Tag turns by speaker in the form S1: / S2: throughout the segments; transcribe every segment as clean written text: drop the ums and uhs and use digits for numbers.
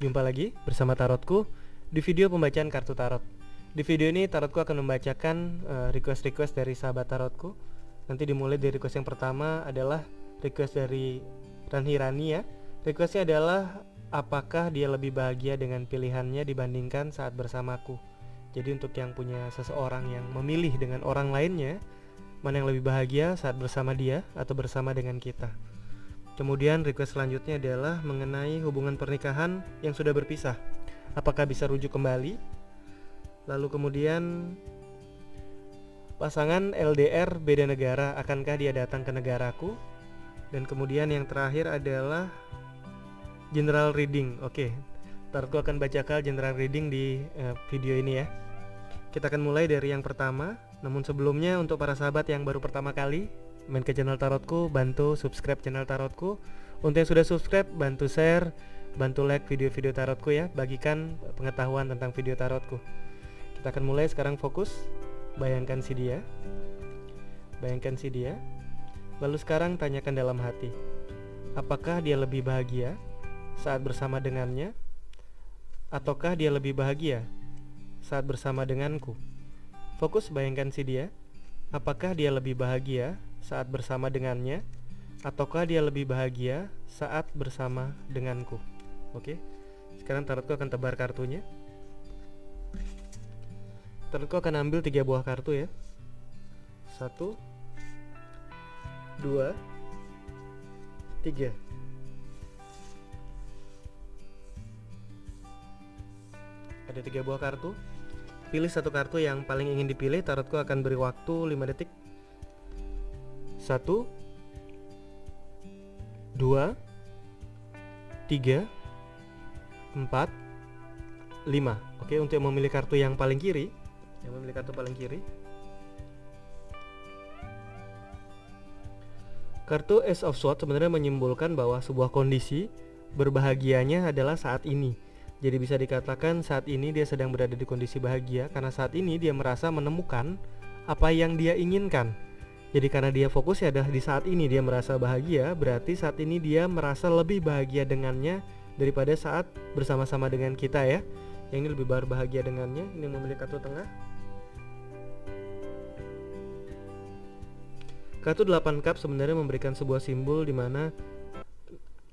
S1: Jumpa lagi bersama Tarotku di video pembacaan kartu tarot. Di video ini Tarotku akan membacakan request-request dari sahabat Tarotku. Nanti dimulai dari request yang pertama adalah request dari Ranhirani ya. Requestnya adalah apakah dia lebih bahagia dengan pilihannya dibandingkan saat bersamaku. Jadi untuk yang punya seseorang yang memilih dengan orang lainnya, mana yang lebih bahagia saat bersama dia atau bersama dengan kita. Kemudian request selanjutnya adalah mengenai hubungan pernikahan yang sudah berpisah. Apakah bisa rujuk kembali? Lalu kemudian pasangan LDR beda negara, akankah dia datang ke negaraku? Dan kemudian yang terakhir adalah general reading. Oke, Tarotku akan bacakan general reading di video ini ya. Kita akan mulai dari yang pertama. Namun sebelumnya untuk para sahabat yang baru pertama kali main ke channel Tarotku, bantu subscribe channel Tarotku. Untuk yang sudah subscribe, bantu share, bantu like video-video Tarotku ya. Bagikan pengetahuan tentang video Tarotku. Kita akan mulai sekarang, fokus. Bayangkan si dia. Bayangkan si dia. Lalu sekarang tanyakan dalam hati, apakah dia lebih bahagia saat bersama dengannya, ataukah dia lebih bahagia saat bersama denganku? Fokus, bayangkan si dia. Apakah dia lebih bahagia saat bersama dengannya, ataukah dia lebih bahagia saat bersama denganku? Oke, sekarang Tarotku akan tebar kartunya. Tarotku akan ambil 3 buah kartu ya. 1 2 3. Ada 3 buah kartu. Pilih satu kartu yang paling ingin dipilih. Tarotku akan beri waktu 5 detik. 1 2 3 4 5. Oke, untuk yang memilih kartu yang paling kiri, kartu Ace of Swords sebenarnya menyimbolkan bahwa sebuah kondisi berbahagianya adalah saat ini. Jadi bisa dikatakan saat ini dia sedang berada di kondisi bahagia karena saat ini dia merasa menemukan apa yang dia inginkan. Jadi karena dia fokusnya adalah di saat ini dia merasa bahagia, berarti saat ini dia merasa lebih bahagia dengannya daripada saat bersama-sama dengan kita ya. Yang ini lebih berbahagia dengannya. Ini memilih kartu tengah. Kartu 8 cup sebenarnya memberikan sebuah simbol di mana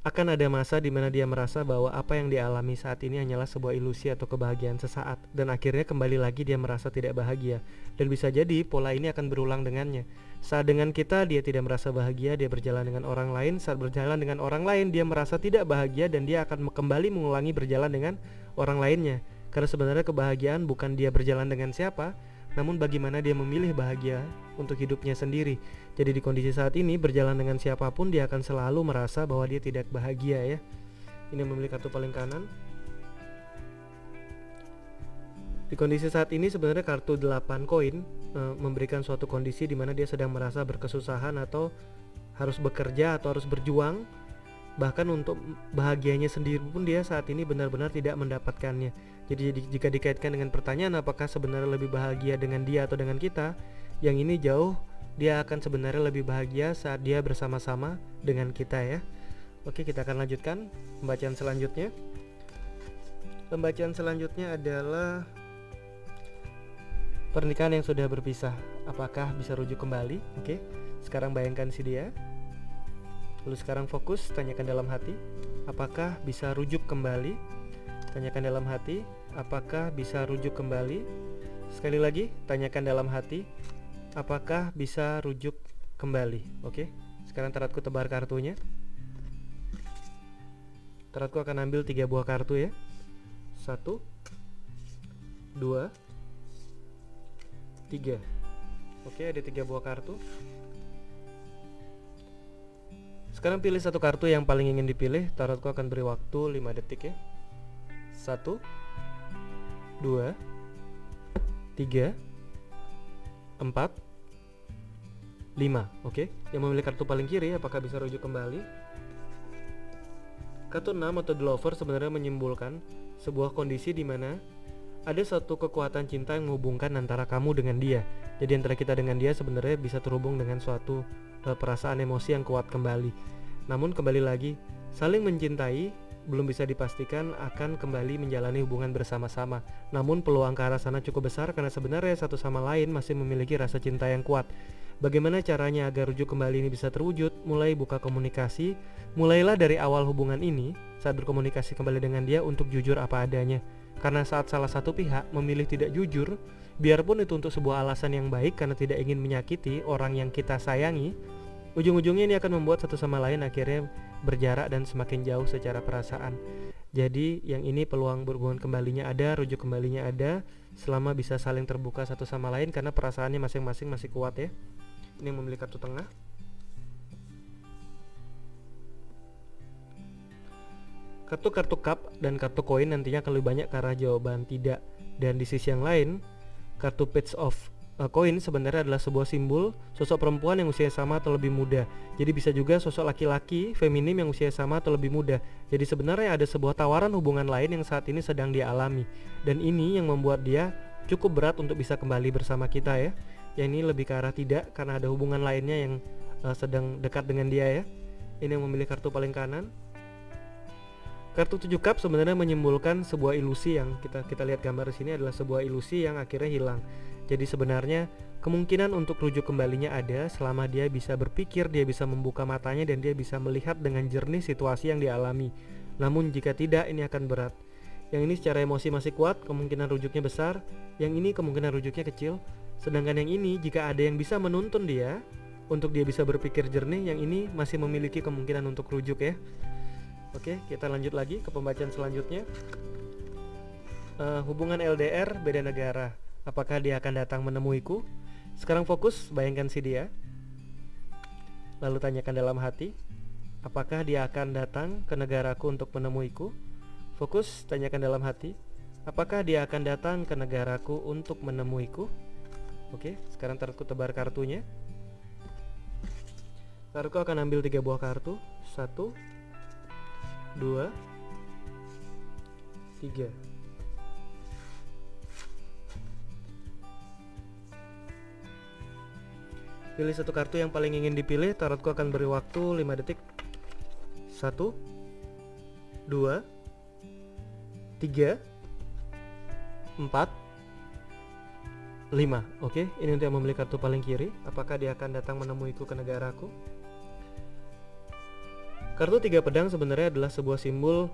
S1: akan ada masa di mana dia merasa bahwa apa yang dialami saat ini hanyalah sebuah ilusi atau kebahagiaan sesaat, dan akhirnya kembali lagi dia merasa tidak bahagia. Dan bisa jadi pola ini akan berulang dengannya. Saat dengan kita dia tidak merasa bahagia, dia berjalan dengan orang lain. Saat berjalan dengan orang lain dia merasa tidak bahagia dan dia akan kembali mengulangi berjalan dengan orang lainnya. Karena sebenarnya kebahagiaan bukan dia berjalan dengan siapa, namun bagaimana dia memilih bahagia untuk hidupnya sendiri. Jadi di kondisi saat ini berjalan dengan siapapun dia akan selalu merasa bahwa dia tidak bahagia ya. Ini memilih kartu paling kanan. Di kondisi saat ini sebenarnya kartu 8 koin memberikan suatu kondisi di mana dia sedang merasa berkesusahan atau harus bekerja atau harus berjuang. Bahkan untuk bahagianya sendiri pun dia saat ini benar-benar tidak mendapatkannya. Jadi jika dikaitkan dengan pertanyaan apakah sebenarnya lebih bahagia dengan dia atau dengan kita, yang ini jauh, dia akan sebenarnya lebih bahagia saat dia bersama-sama dengan kita ya. Oke, kita akan lanjutkan pembacaan selanjutnya. Pembacaan selanjutnya adalah pernikahan yang sudah berpisah, apakah bisa rujuk kembali? Oke, sekarang bayangkan si dia. Lalu sekarang fokus, tanyakan dalam hati, apakah bisa rujuk kembali? Tanyakan dalam hati, apakah bisa rujuk kembali? Sekali lagi, tanyakan dalam hati, apakah bisa rujuk kembali? Oke, sekarang Tarotku tebar kartunya. Tarotku akan ambil 3 buah kartu ya. 1 2 3. Oke, ada 3 buah kartu. Sekarang pilih satu kartu yang paling ingin dipilih. Tarotku akan beri waktu 5 detik ya. 1 2 3 4 5. Oke, yang memilih kartu paling kiri apakah bisa rujuk kembali? Kartu 6 atau The Lover sebenarnya menyimbolkan sebuah kondisi di mana ada satu kekuatan cinta yang menghubungkan antara kamu dengan dia. Jadi antara kita dengan dia sebenarnya bisa terhubung dengan suatu perasaan emosi yang kuat kembali. Namun kembali lagi, saling mencintai belum bisa dipastikan akan kembali menjalani hubungan bersama-sama. Namun peluang ke arah sana cukup besar karena sebenarnya satu sama lain masih memiliki rasa cinta yang kuat. Bagaimana caranya agar rujuk kembali ini bisa terwujud? Mulai buka komunikasi. Mulailah dari awal hubungan ini, saat berkomunikasi kembali dengan dia untuk jujur apa adanya. Karena saat salah satu pihak memilih tidak jujur, biarpun itu untuk sebuah alasan yang baik karena tidak ingin menyakiti orang yang kita sayangi, ujung-ujungnya ini akan membuat satu sama lain akhirnya berjarak dan semakin jauh secara perasaan. Jadi yang ini peluang berhubungan kembalinya ada, rujuk kembalinya ada, selama bisa saling terbuka satu sama lain karena perasaannya masing-masing masih kuat ya. Ini yang memilih kartu tengah. Kartu cup dan kartu koin nantinya akan lebih banyak ke arah jawaban tidak. Dan di sisi yang lain, kartu page of koin sebenarnya adalah sebuah simbol sosok perempuan yang usia sama atau lebih muda. Jadi bisa juga sosok laki-laki feminim yang usia sama atau lebih muda. Jadi sebenarnya ada sebuah tawaran hubungan lain yang saat ini sedang dia alami. Dan ini yang membuat dia cukup berat untuk bisa kembali bersama kita ya. Yang ini lebih ke arah tidak karena ada hubungan lainnya yang sedang dekat dengan dia ya. Ini yang memilih kartu paling kanan. Kartu 7 cup sebenarnya menyimbolkan sebuah ilusi yang kita lihat gambar di sini adalah sebuah ilusi yang akhirnya hilang. Jadi sebenarnya kemungkinan untuk rujuk kembalinya ada selama dia bisa berpikir, dia bisa membuka matanya dan dia bisa melihat dengan jernih situasi yang dialami. Namun jika tidak ini akan berat. Yang ini secara emosi masih kuat, kemungkinan rujuknya besar. Yang ini kemungkinan rujuknya kecil. Sedangkan yang ini jika ada yang bisa menuntun dia untuk dia bisa berpikir jernih, yang ini masih memiliki kemungkinan untuk rujuk ya. Oke, kita lanjut lagi ke pembacaan selanjutnya. Hubungan LDR beda negara. Apakah dia akan datang menemuiku? Sekarang fokus, bayangkan si dia. Lalu tanyakan dalam hati, apakah dia akan datang ke negaraku untuk menemuiku? Fokus, tanyakan dalam hati, apakah dia akan datang ke negaraku untuk menemuiku? Oke, sekarang tarotku tebar kartunya. Tarotku akan ambil 3 buah kartu. 1 2 3. Pilih satu kartu yang paling ingin dipilih. Tarotku akan beri waktu 5 detik. 1 2 3 4 5. Oke, ini untuk yang memilih kartu paling kiri. Apakah dia akan datang menemuiku ke negaraku? Kartu 3 pedang sebenarnya adalah sebuah simbol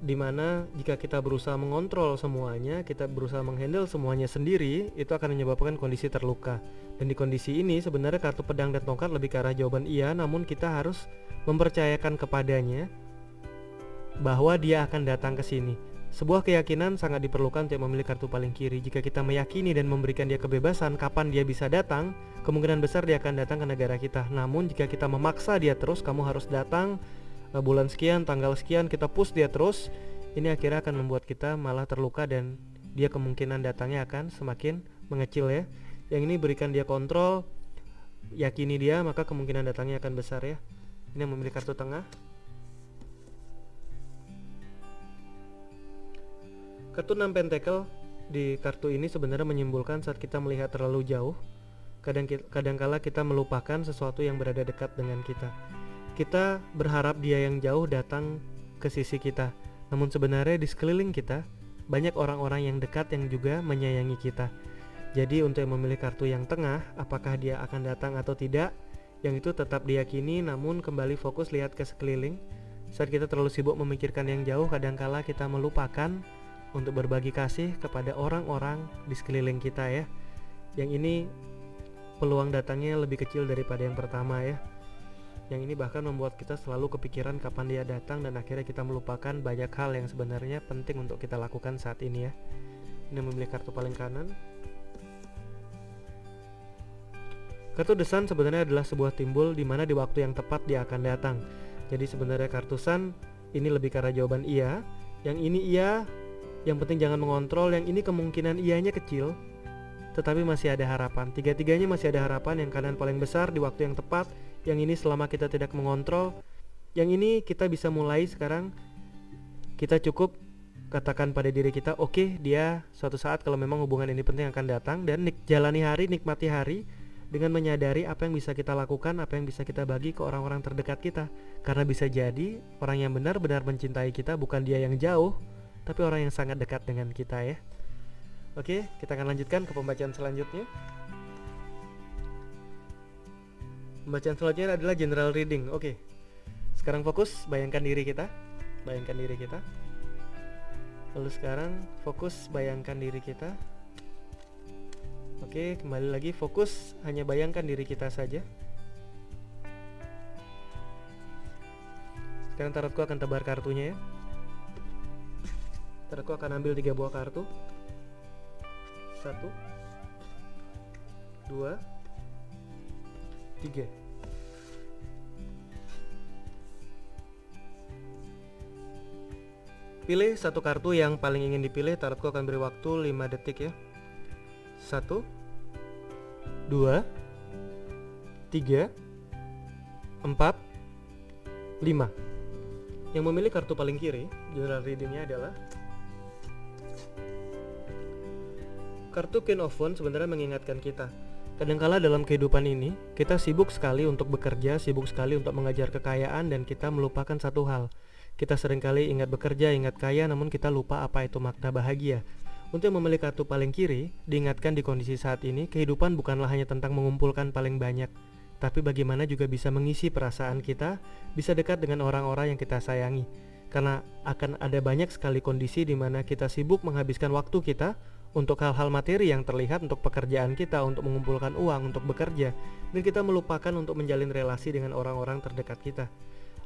S1: dimana jika kita berusaha mengontrol semuanya, kita berusaha menghandle semuanya sendiri, itu akan menyebabkan kondisi terluka. Dan di kondisi ini sebenarnya kartu pedang dan tongkat lebih ke arah jawaban iya, namun kita harus mempercayakan kepadanya bahwa dia akan datang ke sini. Sebuah keyakinan sangat diperlukan untuk memilih kartu paling kiri. Jika kita meyakini dan memberikan dia kebebasan kapan dia bisa datang, kemungkinan besar dia akan datang ke negara kita. Namun jika kita memaksa dia terus, kamu harus datang bulan sekian, tanggal sekian, kita push dia terus, ini akhirnya akan membuat kita malah terluka dan dia kemungkinan datangnya akan semakin mengecil ya. Yang ini berikan dia kontrol, yakini dia, maka kemungkinan datangnya akan besar ya. Ini yang memilih kartu tengah. Kartu 6 pentakel di kartu ini sebenarnya menyimbolkan saat kita melihat terlalu jauh, kadangkala kita melupakan sesuatu yang berada dekat dengan kita. Kita berharap dia yang jauh datang ke sisi kita, namun sebenarnya di sekeliling kita banyak orang-orang yang dekat yang juga menyayangi kita. Jadi untuk yang memilih kartu yang tengah, apakah dia akan datang atau tidak, yang itu tetap diyakini, namun kembali fokus lihat ke sekeliling. Saat kita terlalu sibuk memikirkan yang jauh, kadangkala kita melupakan untuk berbagi kasih kepada orang-orang di sekeliling kita ya. Yang ini peluang datangnya lebih kecil daripada yang pertama ya. Yang ini bahkan membuat kita selalu kepikiran kapan dia datang dan akhirnya kita melupakan banyak hal yang sebenarnya penting untuk kita lakukan saat ini ya. Ini memilih kartu paling kanan. Kartu The Sun sebenarnya adalah sebuah timbul di mana di waktu yang tepat dia akan datang. Jadi sebenarnya kartu Sun ini lebih ke arah jawaban iya. Yang ini iya, yang penting jangan mengontrol. Yang ini kemungkinan iyanya kecil, tetapi masih ada harapan. Tiga-tiganya masih ada harapan. Yang kanan paling besar di waktu yang tepat. Yang ini selama kita tidak mengontrol. Yang ini kita bisa mulai sekarang. Kita cukup katakan pada diri kita, oke, dia suatu saat kalau memang hubungan ini penting akan datang. Dan jalani hari, nikmati hari dengan menyadari apa yang bisa kita lakukan, apa yang bisa kita bagi ke orang-orang terdekat kita. Karena bisa jadi orang yang benar-benar mencintai kita bukan dia yang jauh, tapi orang yang sangat dekat dengan kita ya. Oke, kita akan lanjutkan ke pembacaan selanjutnya. Pembacaan selanjutnya adalah general reading. Oke, sekarang fokus, bayangkan diri kita. Lalu sekarang fokus, bayangkan diri kita. Oke, kembali lagi fokus, hanya bayangkan diri kita saja. Sekarang tarotku akan tebar kartunya ya. Tarotku akan ambil 3 buah kartu. 1 2 3. Pilih satu kartu yang paling ingin dipilih. Tarotku akan beri waktu 5 detik ya. 1 2 3 4 5. Yang memilih kartu paling kiri, general readingnya adalah kartu Queen of Wands. Sebenarnya mengingatkan kita, kadangkala dalam kehidupan ini kita sibuk sekali untuk bekerja, sibuk sekali untuk mengejar kekayaan, dan kita melupakan satu hal. Kita seringkali ingat bekerja, ingat kaya, namun kita lupa apa itu makna bahagia. Untuk memilih kartu paling kiri, diingatkan di kondisi saat ini, kehidupan bukanlah hanya tentang mengumpulkan paling banyak, tapi bagaimana juga bisa mengisi perasaan kita, bisa dekat dengan orang-orang yang kita sayangi. Karena akan ada banyak sekali kondisi di mana kita sibuk menghabiskan waktu kita untuk hal-hal materi yang terlihat, untuk pekerjaan kita, untuk mengumpulkan uang, untuk bekerja, dan kita melupakan untuk menjalin relasi dengan orang-orang terdekat kita.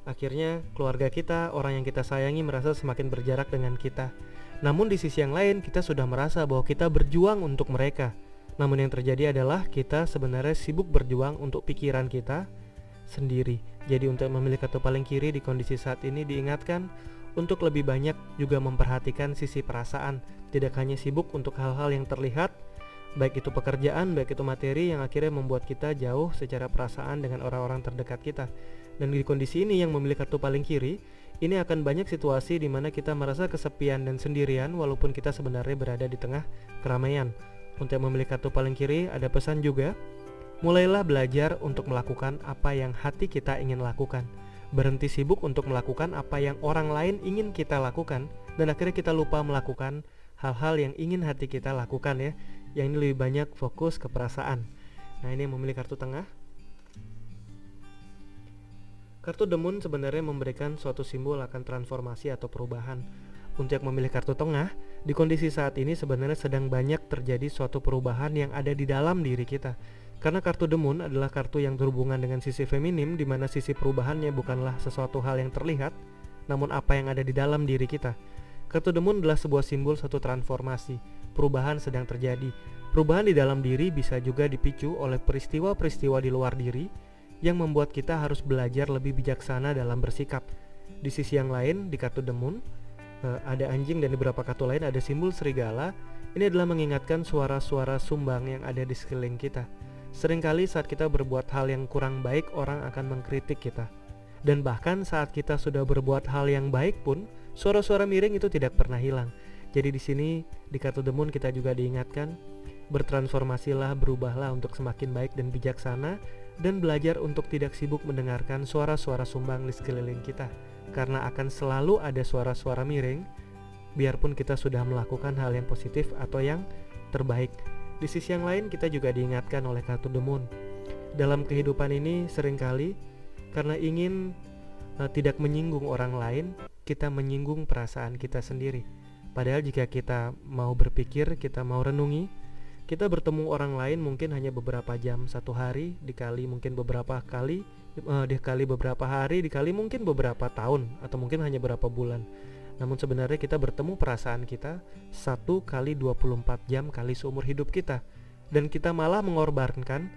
S1: Akhirnya keluarga kita, orang yang kita sayangi merasa semakin berjarak dengan kita. Namun di sisi yang lain kita sudah merasa bahwa kita berjuang untuk mereka. Namun yang terjadi adalah kita sebenarnya sibuk berjuang untuk pikiran kita sendiri. Jadi untuk memilih kartu paling kiri di kondisi saat ini diingatkan untuk lebih banyak juga memperhatikan sisi perasaan. Tidak hanya sibuk untuk hal-hal yang terlihat, baik itu pekerjaan, baik itu materi, yang akhirnya membuat kita jauh secara perasaan dengan orang-orang terdekat kita. Dan di kondisi ini yang memilih kartu paling kiri, ini akan banyak situasi di mana kita merasa kesepian dan sendirian walaupun kita sebenarnya berada di tengah keramaian. Untuk memilih kartu paling kiri ada pesan juga, mulailah belajar untuk melakukan apa yang hati kita ingin lakukan. Berhenti sibuk untuk melakukan apa yang orang lain ingin kita lakukan, dan akhirnya kita lupa melakukan hal-hal yang ingin hati kita lakukan ya. Yang ini lebih banyak fokus ke perasaan. Nah, ini yang memilih kartu tengah. Kartu The Moon sebenarnya memberikan suatu simbol akan transformasi atau perubahan. Untuk memilih kartu tengah, di kondisi saat ini sebenarnya sedang banyak terjadi suatu perubahan yang ada di dalam diri kita. Karena kartu The Moon adalah kartu yang berhubungan dengan sisi feminim, di mana sisi perubahannya bukanlah sesuatu hal yang terlihat, namun apa yang ada di dalam diri kita. Kartu The Moon adalah sebuah simbol suatu transformasi. Perubahan sedang terjadi. Perubahan di dalam diri bisa juga dipicu oleh peristiwa-peristiwa di luar diri yang membuat kita harus belajar lebih bijaksana dalam bersikap. Di sisi yang lain, di kartu The Moon ada anjing, dan di beberapa kartu lain ada simbol serigala. Ini adalah mengingatkan suara-suara sumbang yang ada di sekeliling kita. Seringkali saat kita berbuat hal yang kurang baik, orang akan mengkritik kita. Dan bahkan saat kita sudah berbuat hal yang baik pun, suara-suara miring itu tidak pernah hilang. Jadi di sini di kartu The Moon kita juga diingatkan, bertransformasilah, berubahlah untuk semakin baik dan bijaksana, dan belajar untuk tidak sibuk mendengarkan suara-suara sumbang di sekeliling kita. Karena akan selalu ada suara-suara miring, biarpun kita sudah melakukan hal yang positif atau yang terbaik. Di sisi yang lain kita juga diingatkan oleh kartu The Moon. Dalam kehidupan ini seringkali karena ingin tidak menyinggung orang lain, kita menyinggung perasaan kita sendiri. Padahal jika kita mau berpikir, kita mau renungi, kita bertemu orang lain mungkin hanya beberapa jam satu hari, dikali mungkin beberapa kali, dikali beberapa hari, dikali mungkin beberapa tahun, atau mungkin hanya beberapa bulan. Namun sebenarnya kita bertemu perasaan kita 1 kali 24 jam kali seumur hidup kita. Dan kita malah mengorbankan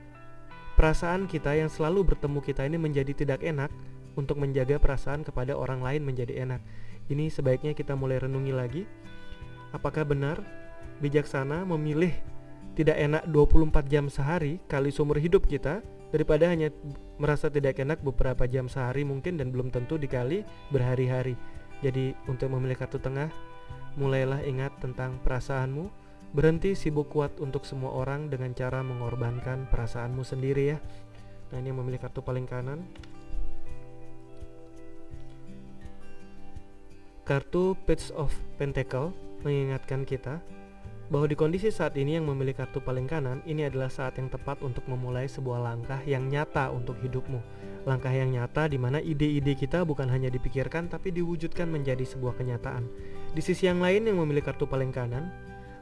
S1: perasaan kita yang selalu bertemu kita ini menjadi tidak enak untuk menjaga perasaan kepada orang lain menjadi enak. Ini sebaiknya kita mulai renungi lagi. Apakah benar bijaksana memilih tidak enak 24 jam sehari kali seumur hidup kita daripada hanya merasa tidak enak beberapa jam sehari mungkin dan belum tentu dikali berhari-hari. Jadi untuk memilih kartu tengah, mulailah ingat tentang perasaanmu. Berhenti sibuk kuat untuk semua orang dengan cara mengorbankan perasaanmu sendiri ya. Nah, ini yang memilih kartu paling kanan. Kartu Page of Pentacle mengingatkan kita bahwa di kondisi saat ini yang memilih kartu paling kanan, ini adalah saat yang tepat untuk memulai sebuah langkah yang nyata untuk hidupmu. Langkah yang nyata di mana ide-ide kita bukan hanya dipikirkan tapi diwujudkan menjadi sebuah kenyataan. Di sisi yang lain yang memilih kartu paling kanan,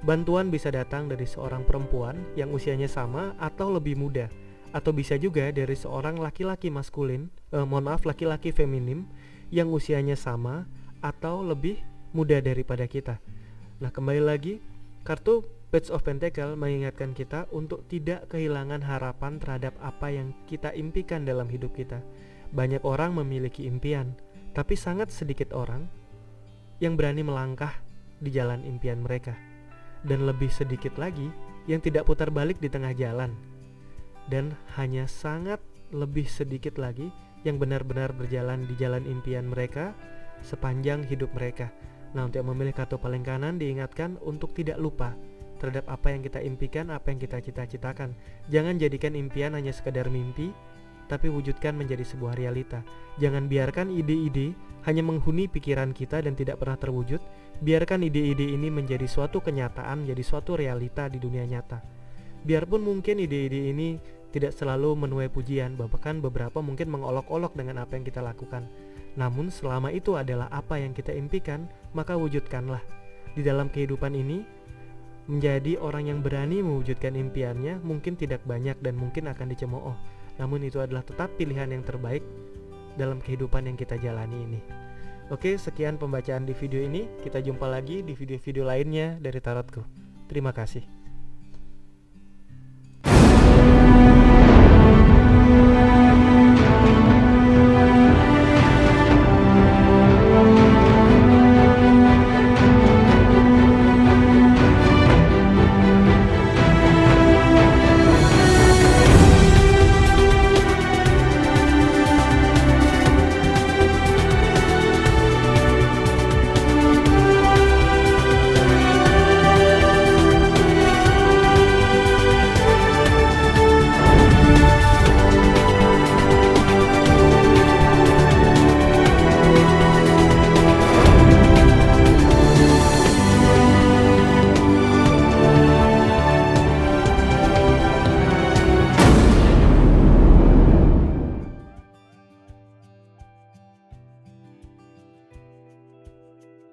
S1: bantuan bisa datang dari seorang perempuan yang usianya sama atau lebih muda, atau bisa juga dari seorang laki-laki laki-laki feminim yang usianya sama atau lebih muda daripada kita. Nah, kembali lagi, kartu Page of Pentacle mengingatkan kita untuk tidak kehilangan harapan terhadap apa yang kita impikan dalam hidup kita. Banyak orang memiliki impian, tapi sangat sedikit orang yang berani melangkah di jalan impian mereka. Dan lebih sedikit lagi yang tidak putar balik di tengah jalan. Dan hanya sangat lebih sedikit lagi yang benar-benar berjalan di jalan impian mereka sepanjang hidup mereka. Nah, untuk yang memilih kartu paling kanan diingatkan untuk tidak lupa terhadap apa yang kita impikan, apa yang kita cita-citakan. Jangan jadikan impian hanya sekedar mimpi, tapi wujudkan menjadi sebuah realita. Jangan biarkan ide-ide hanya menghuni pikiran kita dan tidak pernah terwujud. Biarkan ide-ide ini menjadi suatu kenyataan, menjadi suatu realita di dunia nyata. Biarpun mungkin ide-ide ini tidak selalu menuai pujian, bahkan beberapa mungkin mengolok-olok dengan apa yang kita lakukan. Namun selama itu adalah apa yang kita impikan, maka wujudkanlah. Di dalam kehidupan ini, menjadi orang yang berani mewujudkan impiannya mungkin tidak banyak dan mungkin akan dicemooh. Namun itu adalah tetap pilihan yang terbaik dalam kehidupan yang kita jalani ini. Oke, sekian pembacaan di video ini. Kita jumpa lagi di video-video lainnya dari Tarotku. Terima kasih.